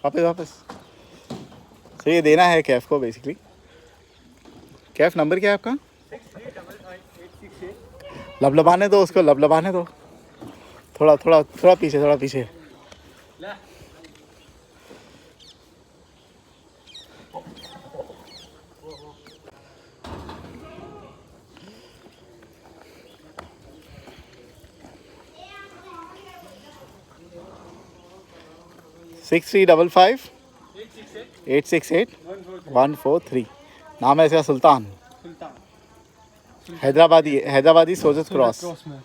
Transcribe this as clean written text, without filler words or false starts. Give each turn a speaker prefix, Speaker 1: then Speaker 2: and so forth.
Speaker 1: वापस वापस। तो ये देना है कैफ को बेसिकली। कैफ नंबर क्या है आपका?
Speaker 2: 63558668।
Speaker 1: लबलबाने दो उसको, लबलबाने दो। थोड़ा थोड़ा थोड़ा पीछे, थोड़ा पीछे।
Speaker 2: ला
Speaker 1: 6355868143। नाम है इसका सुल्तान।
Speaker 2: सुल्तान।
Speaker 1: हैदराबादी सोजत क्रॉस।
Speaker 2: क्रॉस में